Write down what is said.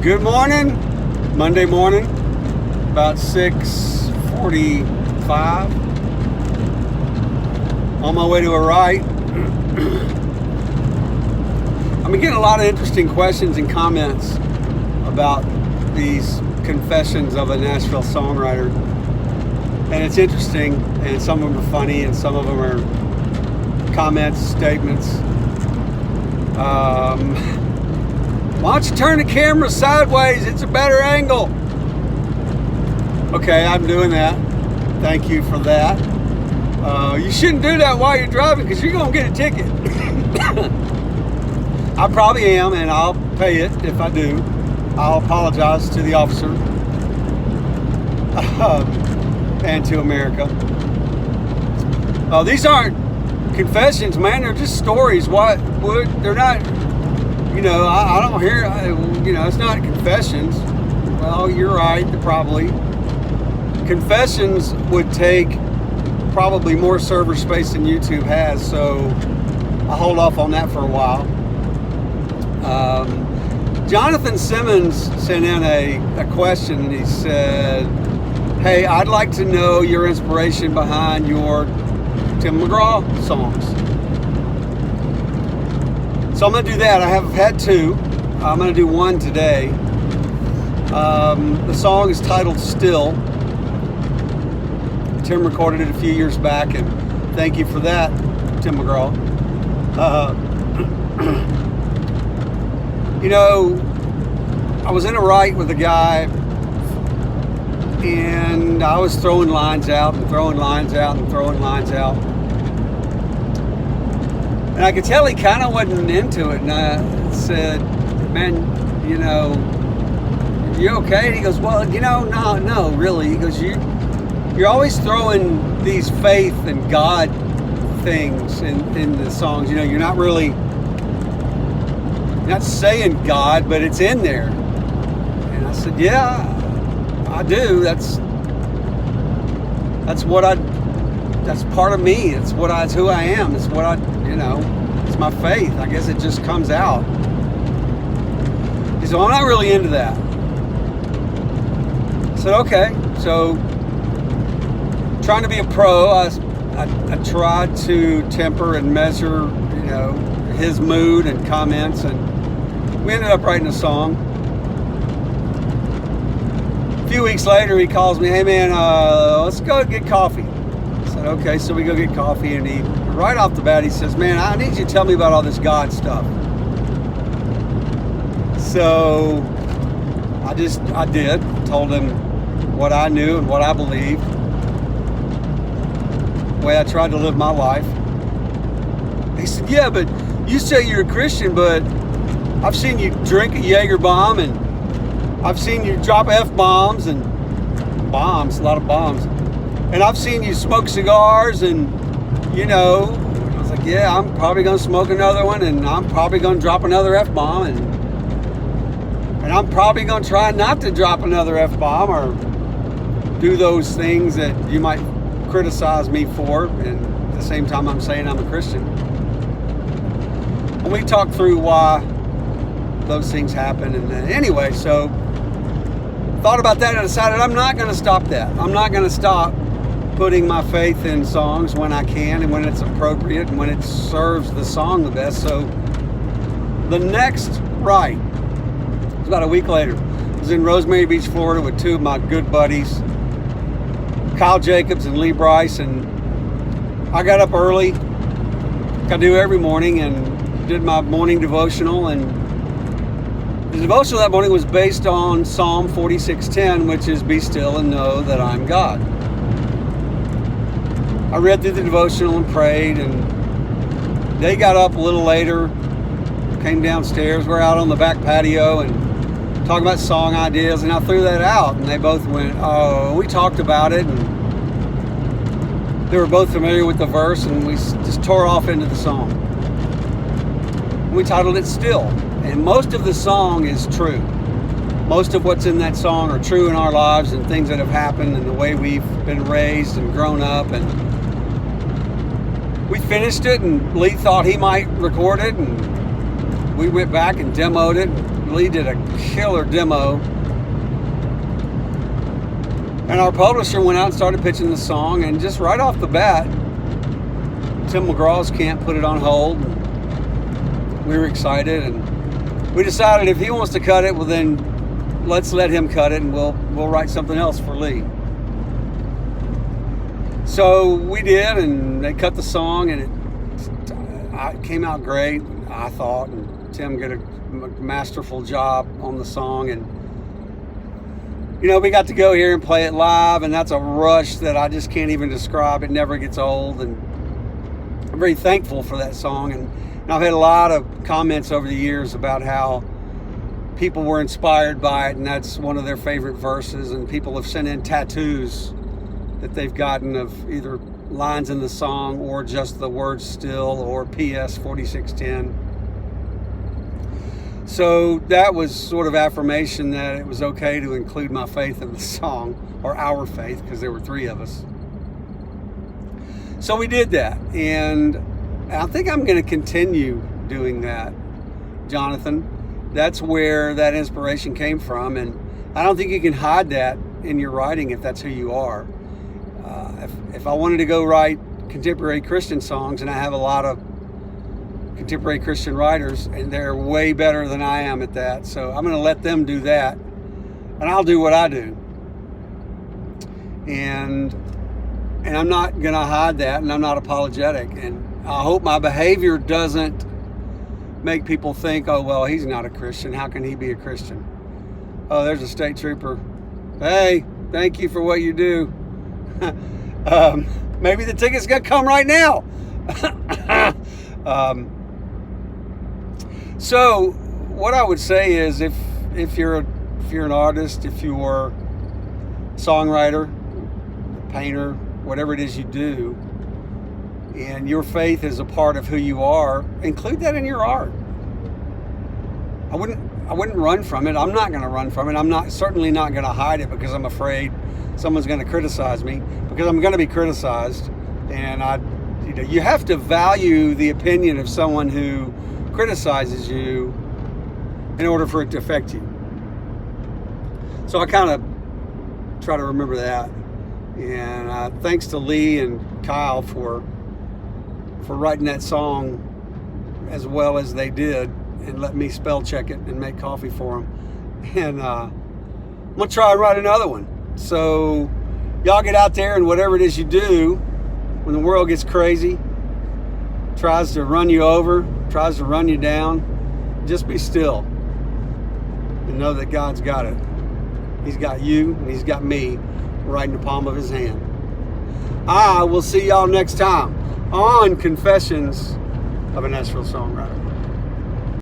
Good morning, Monday morning, about 6:45. On my way to a write. I'm getting a lot of interesting questions and comments about these confessions of a Nashville songwriter. And it's interesting, and some of them are funny, and some of them are comments, statements. Why don't you turn the camera sideways? It's a better angle. Okay, I'm doing that. Thank you for that. You shouldn't do that while you're driving because you're going to get a ticket. I probably am, and I'll pay it if I do. I'll apologize to the officer and to America. These aren't confessions, man. They're just stories. They're not, I don't hear, it's not confessions. Well, you're right, probably. Confessions would take probably more server space than YouTube has, so I'll hold off on that for a while. Jonathan Simmons sent in a question, and he said, hey, I'd like to know your inspiration behind your Tim McGraw songs. So I'm going to do that. I have had two. I'm going to do one today. The song is titled Still. Tim recorded it a few years back, and thank you for that, Tim McGraw. I was in a write with a guy, and I was throwing lines out and throwing lines out and throwing lines out. And I could tell he kind of wasn't into it. And I said, man, you okay? And he goes, well, no, really. He goes, you're always throwing these faith and God things in the songs. You're not really, not saying God, but it's in there. And I said, yeah, I do. That's part of me. It's who I am. It's what it's my faith. I guess it just comes out. He said, well, I'm not really into that. I said, okay. So, trying to be a pro, I tried to temper and measure, his mood and comments, and we ended up writing a song. A few weeks later, he calls me, hey man, let's go get coffee. I said, okay, so we go get coffee, and right off the bat, he says, man, I need you to tell me about all this God stuff. So I did, told him what I knew and what I believed, the way I tried to live my life. He said, yeah, but you say you're a Christian, but I've seen you drink a Jaeger bomb, and I've seen you drop F-bombs and bombs, a lot of bombs. And I've seen you smoke cigars, and, I was like, yeah, I'm probably going to smoke another one, and I'm probably going to drop another F-bomb, and I'm probably going to try not to drop another F-bomb or do those things that you might criticize me for, and at the same time I'm saying I'm a Christian. And we talked through why those things happen, and anyway, so thought about that and decided I'm not going to stop that. I'm not going to stop putting my faith in songs when I can and when it's appropriate and when it serves the song the best. So the next write was about a week later. I was in Rosemary Beach, Florida with two of my good buddies, Kyle Jacobs and Lee Bryce, and I got up early, like I do every morning, and did my morning devotional. And the devotional that morning was based on Psalm 46:10, which is, be still and know that I'm God. I read through the devotional and prayed, and they got up a little later, came downstairs. We're out on the back patio and talking about song ideas, and I threw that out, and they both went, oh, we talked about it, and they were both familiar with the verse, and we just tore off into the song. We titled it Still, and most of the song is true. Most of what's in that song are true in our lives, and things that have happened, and the way we've been raised and grown up. And we finished it, and Lee thought he might record it, and we went back and demoed it. Lee did a killer demo. And our publisher went out and started pitching the song, and just right off the bat, Tim McGraw's Camp put it on hold. We were excited, and we decided if he wants to cut it, well then let's let him cut it, and we'll write something else for Lee. So we did, and they cut the song, and it came out great, I thought, and Tim did a masterful job on the song. And you know, we got to go here and play it live, and that's a rush that I just can't even describe. It never gets old, and I'm very thankful for that song. And I've had a lot of comments over the years about how people were inspired by it, and that's one of their favorite verses, and people have sent in tattoos that they've gotten of either lines in the song or just the words still or PS 4610. So that was sort of affirmation that it was okay to include my faith in the song, or our faith, because there were three of us. So we did that, and I think I'm going to continue doing that, Jonathan. That's where that inspiration came from, and I don't think you can hide that in your writing if that's who you are. If I wanted to go write contemporary Christian songs, and I have a lot of contemporary Christian writers, and they're way better than I am at that, so I'm going to let them do that, and I'll do what I do. And I'm not going to hide that, and I'm not apologetic, and I hope my behavior doesn't make people think, oh, well, he's not a Christian. How can he be a Christian? Oh, there's a state trooper. Hey, thank you for what you do. Maybe the ticket's going to come right now. So what I would say is if you're an artist, if you're a songwriter, painter, whatever it is you do, and your faith is a part of who you are, include that in your art. I wouldn't run from it. I'm not going to run from it. I'm certainly not going to hide it because I'm afraid someone's going to criticize me, because I'm going to be criticized. And you have to value the opinion of someone who criticizes you in order for it to affect you. So I kind of try to remember that. And thanks to Lee and Kyle for writing that song as well as they did, and let me spell check it and make coffee for them. And I'm gonna try and write another one. So y'all get out there, and whatever it is you do, when the world gets crazy, tries to run you over, tries to run you down, just be still and know that God's got it. He's got you, and he's got me right in the palm of his hand. I will see y'all next time on Confessions of a Nashville Songwriter.